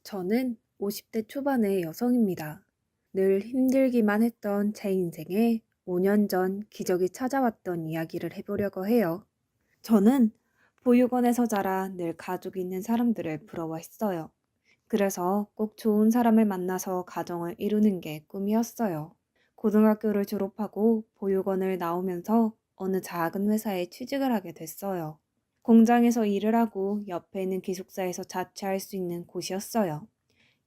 저는 50대 초반의 여성입니다. 늘 힘들기만 했던 제 인생에 5년 전 기적이 찾아왔던 이야기를 해보려고 해요. 저는 보육원에서 자라 늘 가족이 있는 사람들을 부러워했어요. 그래서 꼭 좋은 사람을 만나서 가정을 이루는 게 꿈이었어요. 고등학교를 졸업하고 보육원을 나오면서 어느 작은 회사에 취직을 하게 됐어요. 공장에서 일을 하고 옆에 있는 기숙사에서 자취할 수 있는 곳이었어요.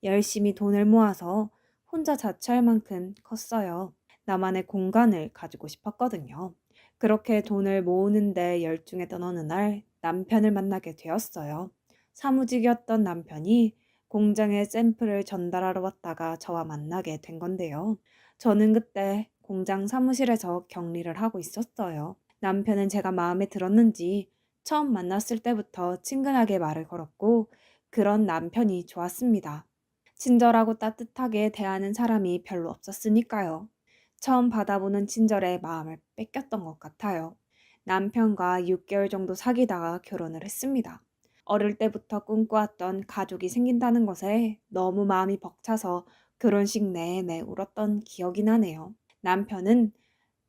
열심히 돈을 모아서 혼자 자취할 만큼 컸어요. 나만의 공간을 가지고 싶었거든요. 그렇게 돈을 모으는데 열중했던 어느 날 남편을 만나게 되었어요. 사무직이었던 남편이 공장에 샘플을 전달하러 왔다가 저와 만나게 된 건데요. 저는 그때 공장 사무실에서 격리를 하고 있었어요. 남편은 제가 마음에 들었는지 처음 만났을 때부터 친근하게 말을 걸었고 그런 남편이 좋았습니다. 친절하고 따뜻하게 대하는 사람이 별로 없었으니까요. 처음 받아보는 친절에 마음을 뺏겼던 것 같아요. 남편과 6개월 정도 사귀다가 결혼을 했습니다. 어릴 때부터 꿈꿔왔던 가족이 생긴다는 것에 너무 마음이 벅차서 결혼식 내내 울었던 기억이 나네요. 남편은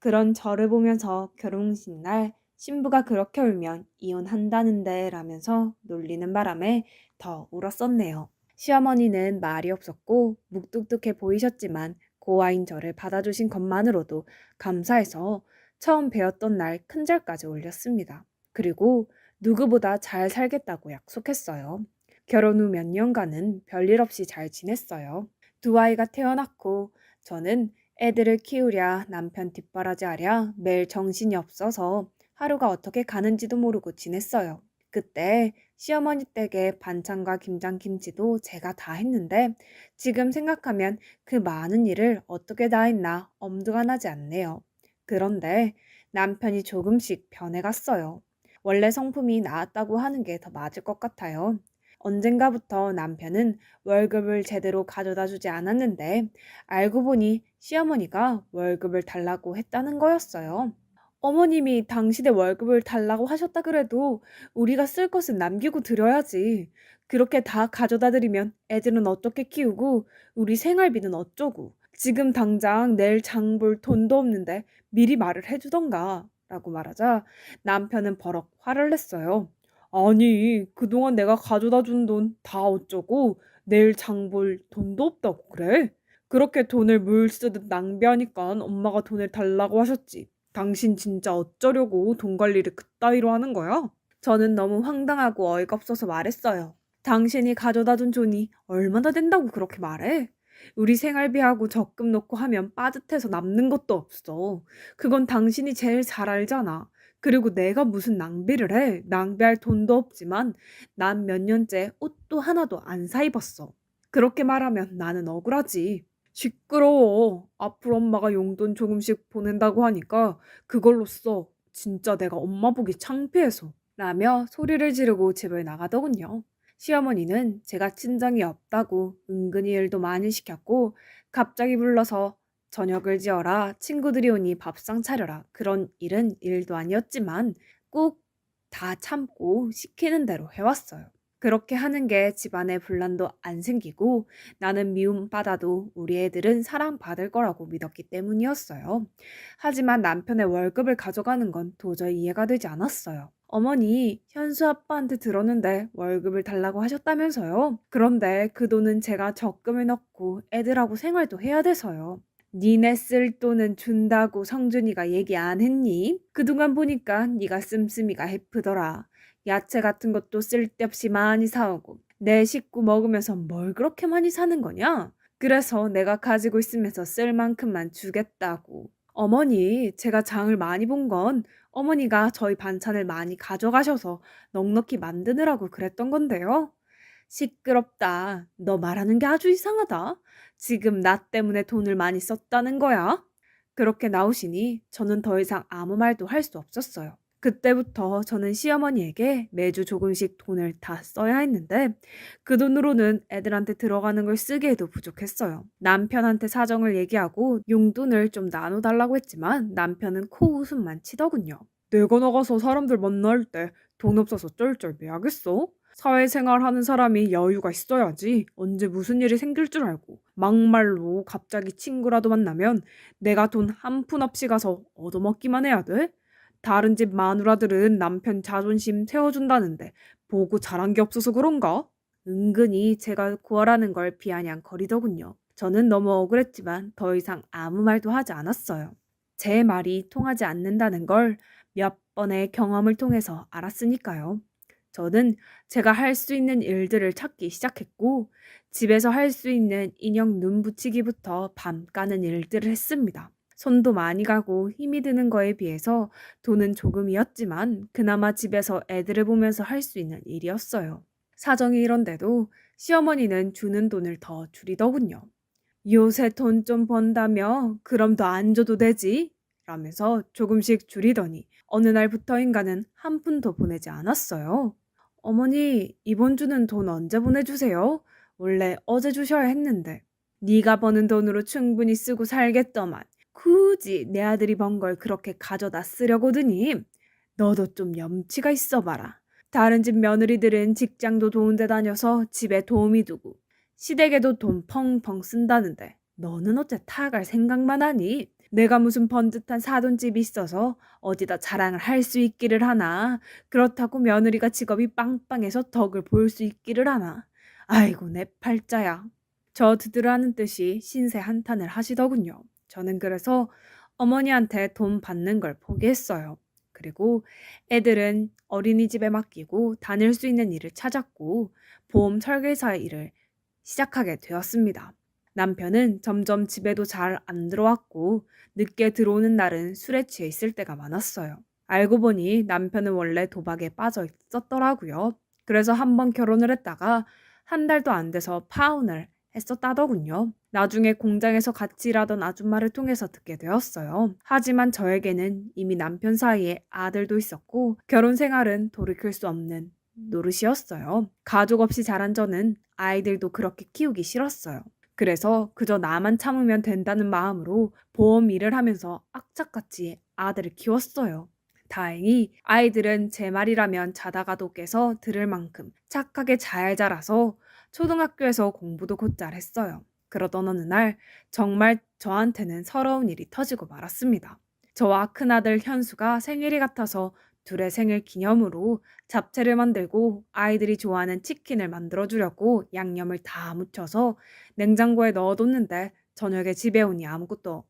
그런 저를 보면서 결혼식 날 신부가 그렇게 울면 이혼한다는데 라면서 놀리는 바람에 더 울었었네요. 시어머니는 말이 없었고 묵뚝뚝해 보이셨지만 고아인 저를 받아주신 것만으로도 감사해서 처음 뵈었던 날 큰절까지 올렸습니다. 그리고 누구보다 잘 살겠다고 약속했어요. 결혼 후 몇 년간은 별일 없이 잘 지냈어요. 두 아이가 태어났고 저는 애들을 키우랴 남편 뒷바라지하랴 매일 정신이 없어서 하루가 어떻게 가는지도 모르고 지냈어요. 그때 시어머니 댁에 반찬과 김장김치도 제가 다 했는데 지금 생각하면 그 많은 일을 어떻게 다 했나 엄두가 나지 않네요. 그런데 남편이 조금씩 변해갔어요. 원래 성품이 나았다고 하는 게 더 맞을 것 같아요. 언젠가부터 남편은 월급을 제대로 가져다 주지 않았는데 알고 보니 시어머니가 월급을 달라고 했다는 거였어요. 어머님이 당신의 월급을 달라고 하셨다 그래도 우리가 쓸 것은 남기고 드려야지. 그렇게 다 가져다 드리면 애들은 어떻게 키우고 우리 생활비는 어쩌고. 지금 당장 내일 장볼 돈도 없는데 미리 말을 해주던가 라고 말하자 남편은 버럭 화를 냈어요. 아니, 그동안 내가 가져다 준 돈 다 어쩌고 내일 장볼 돈도 없다고 그래? 그렇게 돈을 물 쓰듯 낭비하니까 엄마가 돈을 달라고 하셨지. 당신 진짜 어쩌려고 돈 관리를 그따위로 하는 거야? 저는 너무 황당하고 어이가 없어서 말했어요. 당신이 가져다 준 돈이 얼마나 된다고 그렇게 말해? 우리 생활비하고 적금 넣고 하면 빠듯해서 남는 것도 없어. 그건 당신이 제일 잘 알잖아. 그리고 내가 무슨 낭비를 해? 낭비할 돈도 없지만 난 몇 년째 옷도 하나도 안 사 입었어. 그렇게 말하면 나는 억울하지. 시끄러워. 앞으로 엄마가 용돈 조금씩 보낸다고 하니까 그걸로 써. 진짜 내가 엄마 보기 창피해서. 라며 소리를 지르고 집을 나가더군요. 시어머니는 제가 친정이 없다고 은근히 일도 많이 시켰고 갑자기 불러서 저녁을 지어라, 친구들이 오니 밥상 차려라. 그런 일은 일도 아니었지만 꼭 다 참고 시키는 대로 해왔어요. 그렇게 하는 게 집안에 분란도 안 생기고 나는 미움받아도 우리 애들은 사랑받을 거라고 믿었기 때문이었어요. 하지만 남편의 월급을 가져가는 건 도저히 이해가 되지 않았어요. 어머니, 현수 아빠한테 들었는데 월급을 달라고 하셨다면서요? 그런데 그 돈은 제가 적금을 넣고 애들하고 생활도 해야 돼서요. 니네 쓸 돈은 준다고 성준이가 얘기 안 했니? 그동안 보니까 네가 씀씀이가 해프더라. 야채 같은 것도 쓸데없이 많이 사오고 내 식구 먹으면서 뭘 그렇게 많이 사는 거냐? 그래서 내가 가지고 있으면서 쓸 만큼만 주겠다고. 어머니, 제가 장을 많이 본 건 어머니가 저희 반찬을 많이 가져가셔서 넉넉히 만드느라고 그랬던 건데요. 시끄럽다. 너 말하는 게 아주 이상하다. 지금 나 때문에 돈을 많이 썼다는 거야? 그렇게 나오시니 저는 더 이상 아무 말도 할 수 없었어요. 그때부터 저는 시어머니에게 매주 조금씩 돈을 다 써야 했는데 그 돈으로는 애들한테 들어가는 걸 쓰기에도 부족했어요. 남편한테 사정을 얘기하고 용돈을 좀 나눠달라고 했지만 남편은 코웃음만 치더군요. 내가 나가서 사람들 만날 때 돈 없어서 쩔쩔 매야겠어? 사회생활 하는 사람이 여유가 있어야지. 언제 무슨 일이 생길 줄 알고. 막말로 갑자기 친구라도 만나면 내가 돈 한 푼 없이 가서 얻어먹기만 해야 돼? 다른 집 마누라들은 남편 자존심 세워준다는데 보고 자란 게 없어서 그런가? 은근히 제가 구하라는 걸 비아냥거리더군요. 저는 너무 억울했지만 더 이상 아무 말도 하지 않았어요. 제 말이 통하지 않는다는 걸 몇 번의 경험을 통해서 알았으니까요. 저는 제가 할 수 있는 일들을 찾기 시작했고, 집에서 할 수 있는 인형 눈 붙이기부터 밤 까는 일들을 했습니다. 손도 많이 가고 힘이 드는 거에 비해서 돈은 조금이었지만 그나마 집에서 애들을 보면서 할 수 있는 일이었어요. 사정이 이런데도 시어머니는 주는 돈을 더 줄이더군요. 요새 돈 좀 번다며? 그럼 더 안 줘도 되지? 라면서 조금씩 줄이더니 어느 날부터인가는 한 푼도 보내지 않았어요. 어머니, 이번 주는 돈 언제 보내주세요? 원래 어제 주셔야 했는데. 네가 버는 돈으로 충분히 쓰고 살겠더만. 굳이 내 아들이 번 걸 그렇게 가져다 쓰려고 드니? 너도 좀 염치가 있어 봐라. 다른 집 며느리들은 직장도 좋은 데 다녀서 집에 도우미 두고 시댁에도 돈 펑펑 쓴다는데 너는 어째 타갈 생각만 하니? 내가 무슨 번듯한 사돈집이 있어서 어디다 자랑을 할 수 있기를 하나? 그렇다고 며느리가 직업이 빵빵해서 덕을 볼 수 있기를 하나? 아이고 내 팔자야. 저 드드라는 듯이 신세 한탄을 하시더군요. 저는 그래서 어머니한테 돈 받는 걸 포기했어요. 그리고 애들은 어린이집에 맡기고 다닐 수 있는 일을 찾았고 보험 설계사 일을 시작하게 되었습니다. 남편은 점점 집에도 잘 안 들어왔고 늦게 들어오는 날은 술에 취해 있을 때가 많았어요. 알고 보니 남편은 원래 도박에 빠져 있었더라고요. 그래서 한번 결혼을 했다가 한 달도 안 돼서 파혼을 했었다더군요. 나중에 공장에서 같이 일하던 아줌마를 통해서 듣게 되었어요. 하지만 저에게는 이미 남편 사이에 아들도 있었고 결혼 생활은 돌이킬 수 없는 노릇이었어요. 가족 없이 자란 저는 아이들도 그렇게 키우기 싫었어요. 그래서 그저 나만 참으면 된다는 마음으로 보험 일을 하면서 악착같이 아들을 키웠어요. 다행히 아이들은 제 말이라면 자다가도 깨서 들을 만큼 착하게 잘 자라서 초등학교에서 공부도 곧잘 했어요. 그러던 어느 날 정말 저한테는 서러운 일이 터지고 말았습니다. 저와 큰아들 현수가 생일이 같아서 둘의 생일 기념으로 잡채를 만들고 아이들이 좋아하는 치킨을 만들어주려고 양념을 다 묻혀서 냉장고에 넣어뒀는데 저녁에 집에 오니 아무것도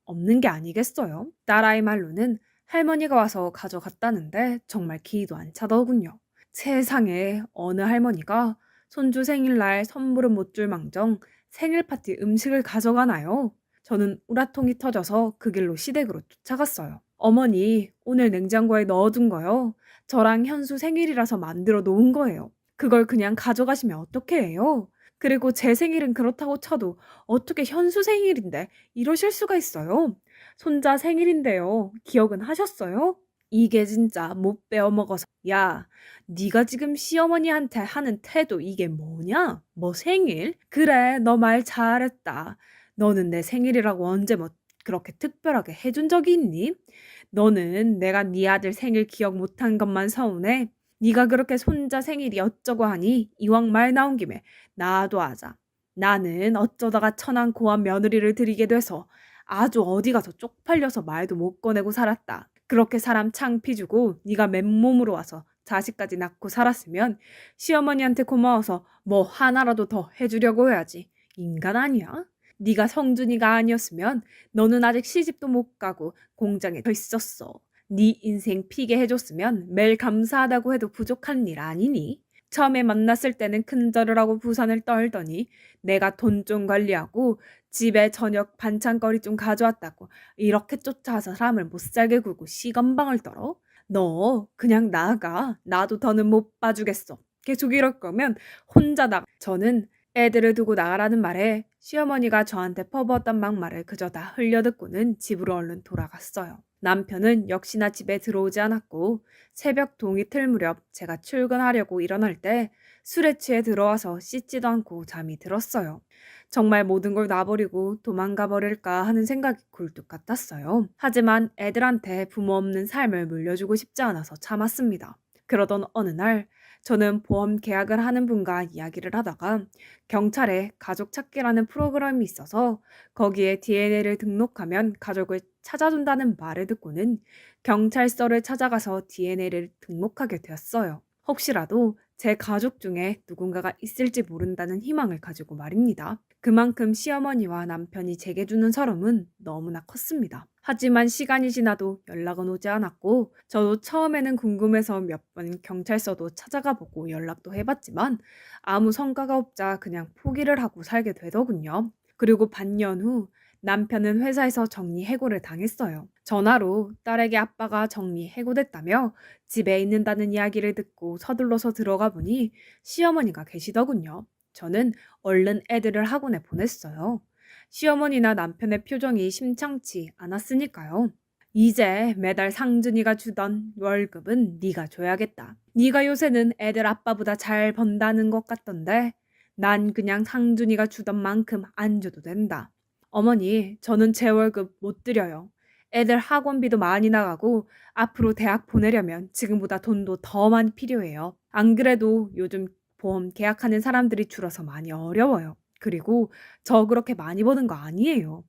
없는 게 아니겠어요? 딸아이 말로는 할머니가 와서 가져갔다는데 정말 기도 안 차더군요. 세상에 어느 할머니가 손주 생일날 선물은 못 줄 망정 생일 파티 음식을 가져가나요? 저는 우라통이 터져서 그 길로 시댁으로 쫓아갔어요. 어머니, 오늘 냉장고에 넣어둔 거요. 저랑 현수 생일이라서 만들어 놓은 거예요. 그걸 그냥 가져가시면 어떻게 해요? 그리고 제 생일은 그렇다고 쳐도 어떻게 현수 생일인데 이러실 수가 있어요? 손자 생일인데요. 기억은 하셨어요? 이게 진짜 못 배워 먹어서. 야, 네가 지금 시어머니한테 하는 태도 이게 뭐냐? 뭐 생일? 그래, 너 말 잘했다. 너는 내 생일이라고 언제 뭐 그렇게 특별하게 해준 적이 있니? 너는 내가 네 아들 생일 기억 못한 것만 서운해? 네가 그렇게 손자 생일이 어쩌고 하니 이왕 말 나온 김에 나도 하자. 나는 어쩌다가 천한 고한 며느리를 들이게 돼서 아주 어디 가서 쪽팔려서 말도 못 꺼내고 살았다. 그렇게 사람 창피 주고 네가 맨몸으로 와서 자식까지 낳고 살았으면 시어머니한테 고마워서 뭐 하나라도 더 해주려고 해야지. 인간 아니야? 네가 성준이가 아니었으면 너는 아직 시집도 못 가고 공장에 더 있었어. 네 인생 피게 해줬으면 매일 감사하다고 해도 부족한 일 아니니? 처음에 만났을 때는 큰절을 하고 부산을 떨더니 내가 돈 좀 관리하고 집에 저녁 반찬거리 좀 가져왔다고 이렇게 쫓아와서 사람을 못 살게 굴고 시건방을 떨어? 너 그냥 나가. 나도 더는 못 봐주겠어. 계속 이럴 거면 혼자 나가. 저는 애들을 두고 나가라는 말에 시어머니가 저한테 퍼부었던 막말을 그저 다 흘려듣고는 집으로 얼른 돌아갔어요. 남편은 역시나 집에 들어오지 않았고 새벽 동이 틀 무렵 제가 출근하려고 일어날 때 술에 취해 들어와서 씻지도 않고 잠이 들었어요. 정말 모든 걸 놔버리고 도망가 버릴까 하는 생각이 굴뚝 같았어요. 하지만 애들한테 부모 없는 삶을 물려주고 싶지 않아서 참았습니다. 그러던 어느 날 저는 보험 계약을 하는 분과 이야기를 하다가 경찰에 가족 찾기라는 프로그램이 있어서 거기에 DNA를 등록하면 가족을 찾아준다는 말을 듣고는 경찰서를 찾아가서 DNA를 등록하게 되었어요. 혹시라도 제 가족 중에 누군가가 있을지 모른다는 희망을 가지고 말입니다. 그만큼 시어머니와 남편이 제게 주는 서름은 너무나 컸습니다. 하지만 시간이 지나도 연락은 오지 않았고 저도 처음에는 궁금해서 몇 번 경찰서도 찾아가 보고 연락도 해봤지만 아무 성과가 없자 그냥 포기를 하고 살게 되더군요. 그리고 반년 후 남편은 회사에서 정리해고를 당했어요. 전화로 딸에게 아빠가 정리해고됐다며 집에 있는다는 이야기를 듣고 서둘러서 들어가 보니 시어머니가 계시더군요. 저는 얼른 애들을 학원에 보냈어요. 시어머니나 남편의 표정이 심상치 않았으니까요. 이제 매달 상준이가 주던 월급은 네가 줘야겠다. 네가 요새는 애들 아빠보다 잘 번다는 것 같던데 난 그냥 상준이가 주던 만큼 안 줘도 된다. 어머니, 저는 제 월급 못 드려요. 애들 학원비도 많이 나가고 앞으로 대학 보내려면 지금보다 돈도 더 많이 필요해요. 안 그래도 요즘 보험 계약하는 사람들이 줄어서 많이 어려워요. 그리고 저 그렇게 많이 버는 거 아니에요.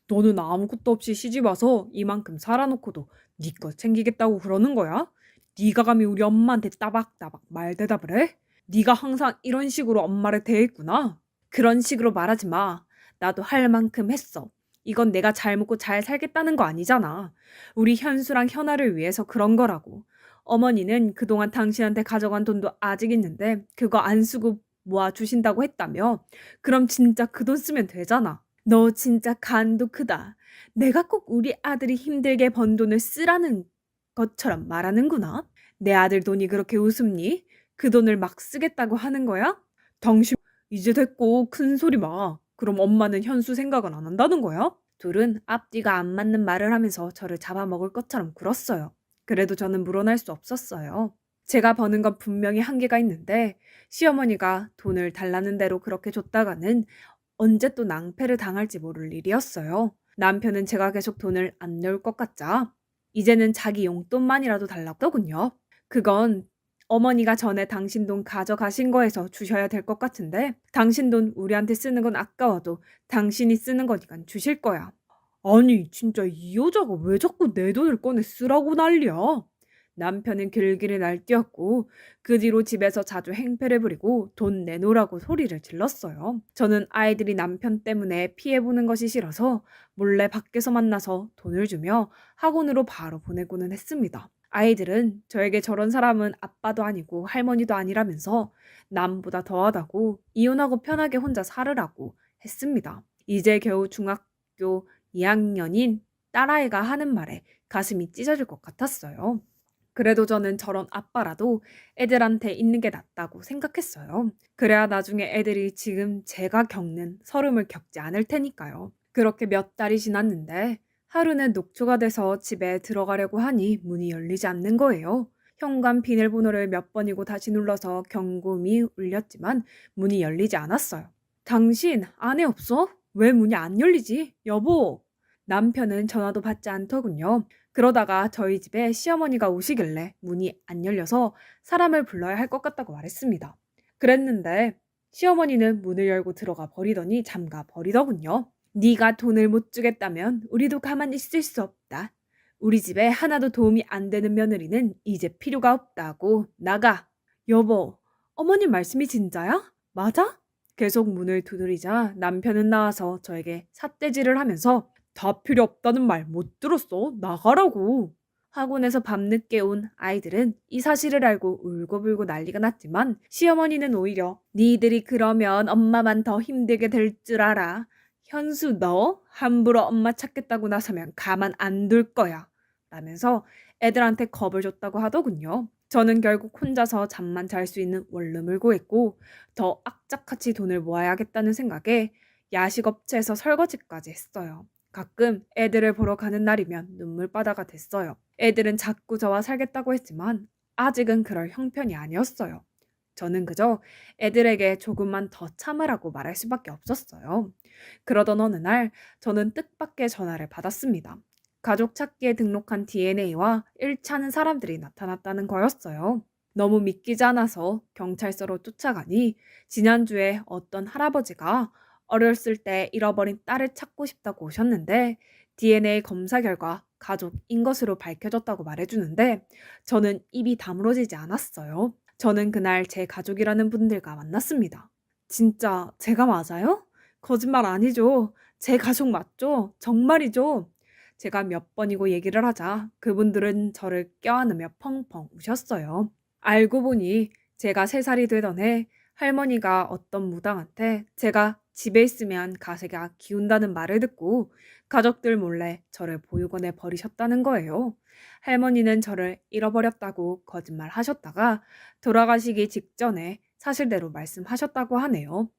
너는 아무것도 없이 시집 와서 이만큼 살아놓고도 네 거 챙기겠다고 그러는 거야? 네가 감히 우리 엄마한테 따박따박 말대답을 해? 네가 항상 이런 식으로 엄마를 대했구나. 그런 식으로 말하지 마. 나도 할 만큼 했어. 이건 내가 잘 먹고 잘 살겠다는 거 아니잖아. 우리 현수랑 현아를 위해서 그런 거라고. 어머니는 그동안 당신한테 가져간 돈도 아직 있는데 그거 안 쓰고 모아 주신다고 했다며? 그럼 진짜 그 돈 쓰면 되잖아. 너 진짜 간도 크다. 내가 꼭 우리 아들이 힘들게 번 돈을 쓰라는 것처럼 말하는구나. 내 아들 돈이 그렇게 우습니? 그 돈을 막 쓰겠다고 하는 거야? 당신 이제 됐고 큰 소리 마. 그럼 엄마는 현수 생각은 안 한다는 거야? 둘은 앞뒤가 안 맞는 말을 하면서 저를 잡아먹을 것처럼 굴었어요. 그래도 저는 물어날 수 없었어요. 제가 버는 건 분명히 한계가 있는데 시어머니가 돈을 달라는 대로 그렇게 줬다가는 언제 또 낭패를 당할지 모를 일이었어요. 남편은 제가 계속 돈을 안 넣을 것 같자 이제는 자기 용돈만이라도 달라더군요. 그건 어머니가 전에 당신 돈 가져가신 거에서 주셔야 될 것 같은데 당신 돈 우리한테 쓰는 건 아까워도 당신이 쓰는 거니까 주실 거야. 아니 진짜 이 여자가 왜 자꾸 내 돈을 꺼내 쓰라고 난리야. 남편은 길길이 날뛰었고 그 뒤로 집에서 자주 행패를 부리고 돈 내놓으라고 소리를 질렀어요. 저는 아이들이 남편 때문에 피해보는 것이 싫어서 몰래 밖에서 만나서 돈을 주며 학원으로 바로 보내고는 했습니다. 아이들은 저에게 저런 사람은 아빠도 아니고 할머니도 아니라면서 남보다 더하다고 이혼하고 편하게 혼자 살으라고 했습니다. 이제 겨우 중학교 2학년인 딸아이가 하는 말에 가슴이 찢어질 것 같았어요. 그래도 저는 저런 아빠라도 애들한테 있는 게 낫다고 생각했어요. 그래야 나중에 애들이 지금 제가 겪는 서름을 겪지 않을 테니까요. 그렇게 몇 달이 지났는데 하루는 녹초가 돼서 집에 들어가려고 하니 문이 열리지 않는 거예요. 현관 비밀번호를 몇 번이고 다시 눌러서 경고음이 울렸지만 문이 열리지 않았어요. 당신 안에 없어? 왜 문이 안 열리지? 여보! 남편은 전화도 받지 않더군요. 그러다가 저희 집에 시어머니가 오시길래 문이 안 열려서 사람을 불러야 할 것 같다고 말했습니다. 그랬는데 시어머니는 문을 열고 들어가 버리더니 잠가 버리더군요. 네가 돈을 못 주겠다면 우리도 가만히 있을 수 없다. 우리 집에 하나도 도움이 안 되는 며느리는 이제 필요가 없다고 나가. 여보, 어머님 말씀이 진짜야? 맞아? 계속 문을 두드리자 남편은 나와서 저에게 삿대질을 하면서 다 필요 없다는 말 못 들었어? 나가라고. 학원에서 밤늦게 온 아이들은 이 사실을 알고 울고불고 난리가 났지만 시어머니는 오히려 니들이 그러면 엄마만 더 힘들게 될 줄 알아. 현수 너 함부로 엄마 찾겠다고 나서면 가만 안 둘 거야. 라면서 애들한테 겁을 줬다고 하더군요. 저는 결국 혼자서 잠만 잘 수 있는 원룸을 구했고 더 악착같이 돈을 모아야겠다는 생각에 야식업체에서 설거지까지 했어요. 가끔 애들을 보러 가는 날이면 눈물바다가 됐어요. 애들은 자꾸 저와 살겠다고 했지만 아직은 그럴 형편이 아니었어요. 저는 그저 애들에게 조금만 더 참으라고 말할 수밖에 없었어요. 그러던 어느 날 저는 뜻밖의 전화를 받았습니다. 가족 찾기에 등록한 DNA와 일치하는 사람들이 나타났다는 거였어요. 너무 믿기지 않아서 경찰서로 쫓아가니 지난주에 어떤 할아버지가 어렸을 때 잃어버린 딸을 찾고 싶다고 오셨는데 DNA 검사 결과 가족인 것으로 밝혀졌다고 말해주는데 저는 입이 다물어지지 않았어요. 저는 그날 제 가족이라는 분들과 만났습니다. 진짜 제가 맞아요? 거짓말 아니죠? 제 가족 맞죠? 정말이죠? 제가 몇 번이고 얘기를 하자 그분들은 저를 껴안으며 펑펑 우셨어요. 알고 보니 제가 3살이 되던 해 할머니가 어떤 무당한테 제가 집에 있으면 가세가 기운다는 말을 듣고 가족들 몰래 저를 보육원에 버리셨다는 거예요. 할머니는 저를 잃어버렸다고 거짓말하셨다가 돌아가시기 직전에 사실대로 말씀하셨다고 하네요.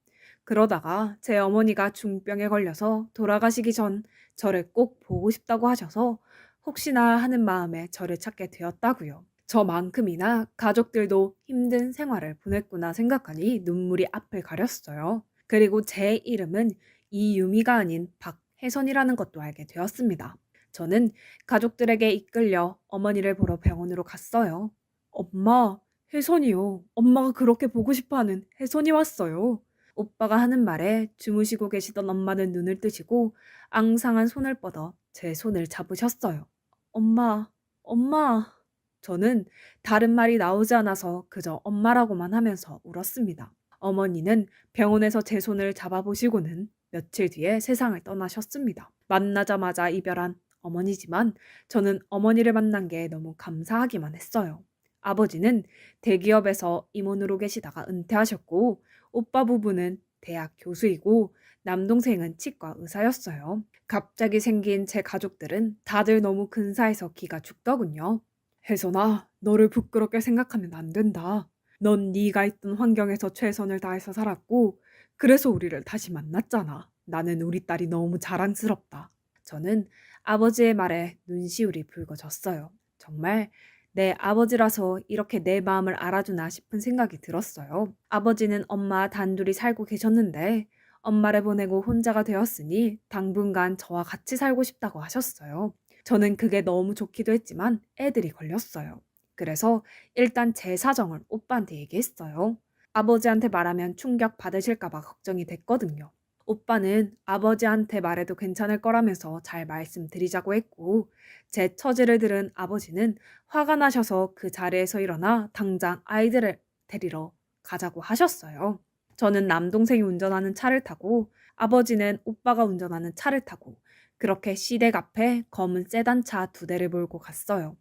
그러다가 제 어머니가 중병에 걸려서 돌아가시기 전 저를 꼭 보고 싶다고 하셔서 혹시나 하는 마음에 저를 찾게 되었다고요. 저만큼이나 가족들도 힘든 생활을 보냈구나 생각하니 눈물이 앞을 가렸어요. 그리고 제 이름은 이유미가 아닌 박혜선이라는 것도 알게 되었습니다. 저는 가족들에게 이끌려 어머니를 보러 병원으로 갔어요. 엄마, 혜선이요. 엄마가 그렇게 보고 싶어하는 혜선이 왔어요. 오빠가 하는 말에 주무시고 계시던 엄마는 눈을 뜨시고 앙상한 손을 뻗어 제 손을 잡으셨어요. 엄마, 엄마. 저는 다른 말이 나오지 않아서 그저 엄마라고만 하면서 울었습니다. 어머니는 병원에서 제 손을 잡아보시고는 며칠 뒤에 세상을 떠나셨습니다. 만나자마자 이별한 어머니지만 저는 어머니를 만난 게 너무 감사하기만 했어요. 아버지는 대기업에서 임원으로 계시다가 은퇴하셨고 오빠 부부는 대학 교수이고 남동생은 치과 의사였어요. 갑자기 생긴 제 가족들은 다들 너무 근사해서 기가 죽더군요. 혜선아, 너를 부끄럽게 생각하면 안 된다. 넌 네가 있던 환경에서 최선을 다해서 살았고 그래서 우리를 다시 만났잖아. 나는 우리 딸이 너무 자랑스럽다. 저는 아버지의 말에 눈시울이 붉어졌어요. 정말 내 아버지라서 이렇게 내 마음을 알아주나 싶은 생각이 들었어요. 아버지는 엄마 단둘이 살고 계셨는데 엄마를 보내고 혼자가 되었으니 당분간 저와 같이 살고 싶다고 하셨어요. 저는 그게 너무 좋기도 했지만 애들이 걸렸어요. 그래서 일단 제 사정을 오빠한테 얘기했어요. 아버지한테 말하면 충격 받으실까봐 걱정이 됐거든요. 오빠는 아버지한테 말해도 괜찮을 거라면서 잘 말씀드리자고 했고 제 처지를 들은 아버지는 화가 나셔서 그 자리에서 일어나 당장 아이들을 데리러 가자고 하셨어요. 저는 남동생이 운전하는 차를 타고 아버지는 오빠가 운전하는 차를 타고 그렇게 시댁 앞에 검은 세단차 2대를 몰고 갔어요.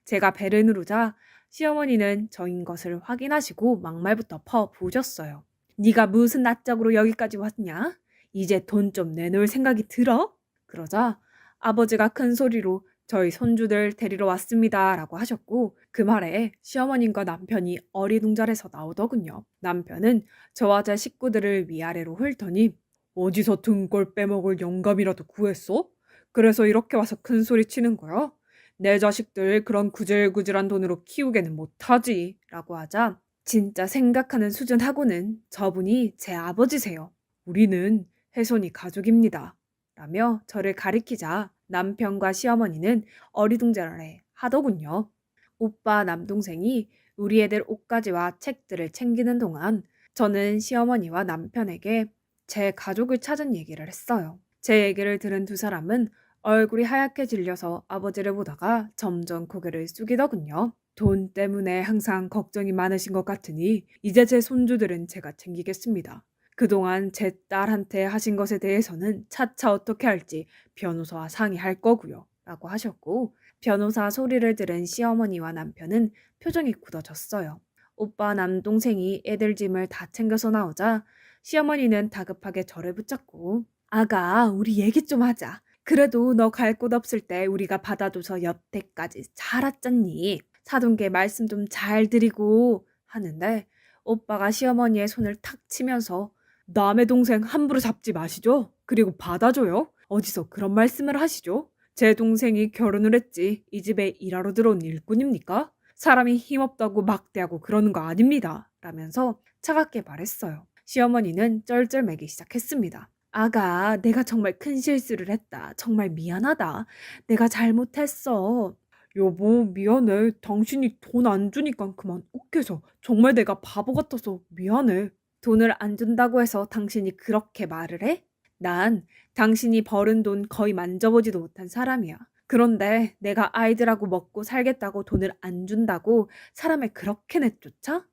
제가 배를 누르자 시어머니는 저인 것을 확인하시고 막말부터 퍼 부으셨어요. 네가 무슨 낯짝으로 여기까지 왔냐? 이제 돈 좀 내놓을 생각이 들어? 그러자 아버지가 큰 소리로 저희 손주들 데리러 왔습니다 라고 하셨고 그 말에 시어머님과 남편이 어리둥절해서 나오더군요. 남편은 저와 제 식구들을 위아래로 훑더니 어디서 등골 빼먹을 영감이라도 구했어? 그래서 이렇게 와서 큰 소리 치는 거야? 내 자식들 그런 구질구질한 돈으로 키우게는 못하지 라고 하자 진짜 생각하는 수준하고는 저분이 제 아버지세요. 우리는 혜선이 가족입니다. 라며 저를 가리키자 남편과 시어머니는 어리둥절해 하더군요. 오빠 남동생이 우리 애들 옷가지와 책들을 챙기는 동안 저는 시어머니와 남편에게 제 가족을 찾은 얘기를 했어요. 제 얘기를 들은 2사람은 얼굴이 하얗게 질려서 아버지를 보다가 점점 고개를 숙이더군요. 돈 때문에 항상 걱정이 많으신 것 같으니 이제 제 손주들은 제가 챙기겠습니다. 그동안 제 딸한테 하신 것에 대해서는 차차 어떻게 할지 변호사와 상의할 거고요. 라고 하셨고 변호사 소리를 들은 시어머니와 남편은 표정이 굳어졌어요. 오빠 남동생이 애들 짐을 다 챙겨서 나오자 시어머니는 다급하게 저를 붙잡고 아가 우리 얘기 좀 하자. 그래도 너 갈 곳 없을 때 우리가 받아줘서 여태까지 잘 왔잖니. 사돈께 말씀 좀 잘 드리고 하는데 오빠가 시어머니의 손을 탁 치면서 남의 동생 함부로 잡지 마시죠. 그리고 받아줘요. 어디서 그런 말씀을 하시죠? 제 동생이 결혼을 했지 이 집에 일하러 들어온 일꾼입니까? 사람이 힘없다고 막대하고 그러는 거 아닙니다. 라면서 차갑게 말했어요. 시어머니는 쩔쩔매기 시작했습니다. 아가, 내가 정말 큰 실수를 했다. 정말 미안하다. 내가 잘못했어. 여보, 미안해. 당신이 돈 안 주니까 그만 욱해서. 정말 내가 바보 같아서 미안해. 돈을 안 준다고 해서 당신이 그렇게 말을 해? 난 당신이 벌은 돈 거의 만져보지도 못한 사람이야. 그런데 내가 아이들하고 먹고 살겠다고 돈을 안 준다고 사람을 그렇게 내쫓아?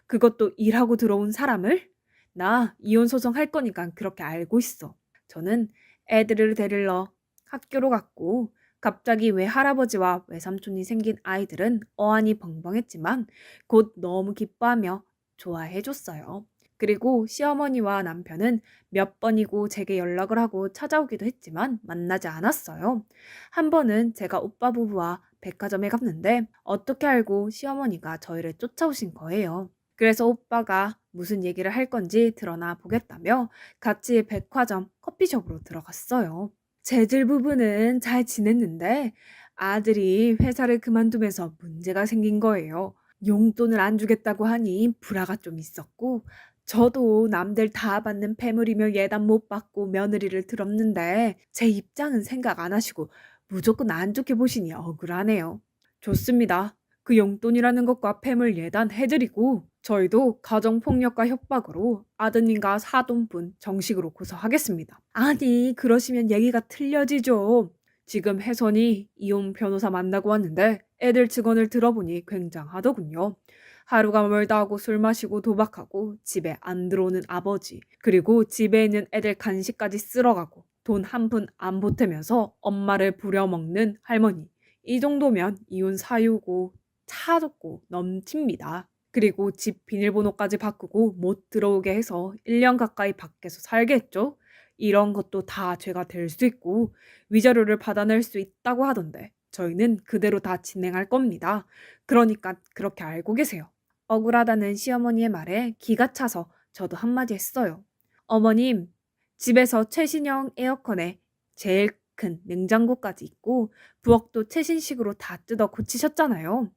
그것도 일하고 들어온 사람을? 나 이혼 소송할 거니까 그렇게 알고 있어. 저는 애들을 데리러 학교로 갔고 갑자기 외할아버지와 외삼촌이 생긴 아이들은 어안이 벙벙했지만 곧 너무 기뻐하며 좋아해줬어요. 그리고 시어머니와 남편은 몇 번이고 제게 연락을 하고 찾아오기도 했지만 만나지 않았어요. 한 번은 제가 오빠 부부와 백화점에 갔는데 어떻게 알고 시어머니가 저희를 쫓아오신 거예요. 그래서 오빠가 무슨 얘기를 할 건지 드러나 보겠다며 같이 백화점 커피숍으로 들어갔어요. 쟤들 부부는 잘 지냈는데 아들이 회사를 그만두면서 문제가 생긴 거예요. 용돈을 안 주겠다고 하니 불화가 좀 있었고 저도 남들 다 받는 패물이며 예단 못 받고 며느리를 들었는데 제 입장은 생각 안 하시고 무조건 안 좋게 보시니 억울하네요. 좋습니다. 그 용돈이라는 것과 패물 예단 해드리고 저희도 가정폭력과 협박으로 아드님과 사돈분 정식으로 고소하겠습니다. 아니 그러시면 얘기가 틀려지죠. 지금 혜선이 이혼 변호사 만나고 왔는데 애들 증언을 들어보니 굉장하더군요. 하루가 멀다 하고 술 마시고 도박하고 집에 안 들어오는 아버지, 그리고 집에 있는 애들 간식까지 쓸어가고 돈 한 푼 안 보태면서 엄마를 부려먹는 할머니. 이 정도면 이혼 사유고 차갑고 넘칩니다. 그리고 집 비밀번호까지 바꾸고 못 들어오게 해서 1년 가까이 밖에서 살게 했죠. 이런 것도 다 죄가 될 수 있고 위자료를 받아낼 수 있다고 하던데 저희는 그대로 다 진행할 겁니다. 그러니까 그렇게 알고 계세요. 억울하다는 시어머니의 말에 기가 차서 저도 한마디 했어요. 어머님, 집에서 최신형 에어컨에 제일 큰 냉장고까지 있고 부엌도 최신식으로 다 뜯어 고치셨잖아요.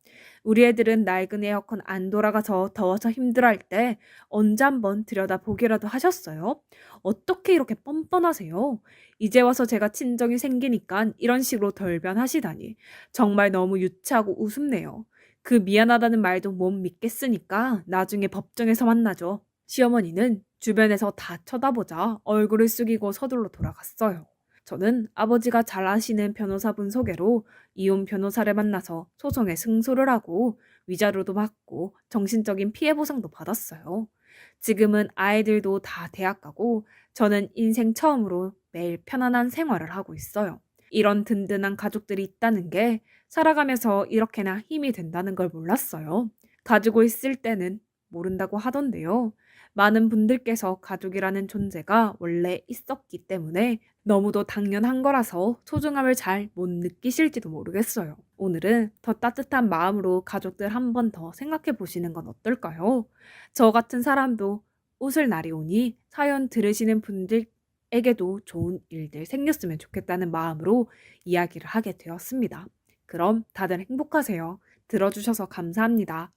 우리 애들은 낡은 에어컨 안 돌아가서 더워서 힘들어할 때 언제 한번 들여다보기라도 하셨어요? 어떻게 이렇게 뻔뻔하세요? 이제 와서 제가 친정이 생기니까 이런 식으로 돌변하시다니 정말 너무 유치하고 우습네요. 그 미안하다는 말도 못 믿겠으니까 나중에 법정에서 만나죠. 시어머니는 주변에서 다 쳐다보자 얼굴을 숙이고 서둘러 돌아갔어요. 저는 아버지가 잘 아시는 변호사분 소개로 이혼 변호사를 만나서 소송에 승소를 하고 위자료도 받고 정신적인 피해 보상도 받았어요. 지금은 아이들도 다 대학 가고 저는 인생 처음으로 매일 편안한 생활을 하고 있어요. 이런 든든한 가족들이 있다는 게 살아가면서 이렇게나 힘이 된다는 걸 몰랐어요. 가지고 있을 때는 모른다고 하던데요. 많은 분들께서 가족이라는 존재가 원래 있었기 때문에 너무도 당연한 거라서 소중함을 잘 못 느끼실지도 모르겠어요. 오늘은 더 따뜻한 마음으로 가족들 한 번 더 생각해 보시는 건 어떨까요? 저 같은 사람도 웃을 날이 오니 사연 들으시는 분들에게도 좋은 일들 생겼으면 좋겠다는 마음으로 이야기를 하게 되었습니다. 그럼 다들 행복하세요. 들어주셔서 감사합니다.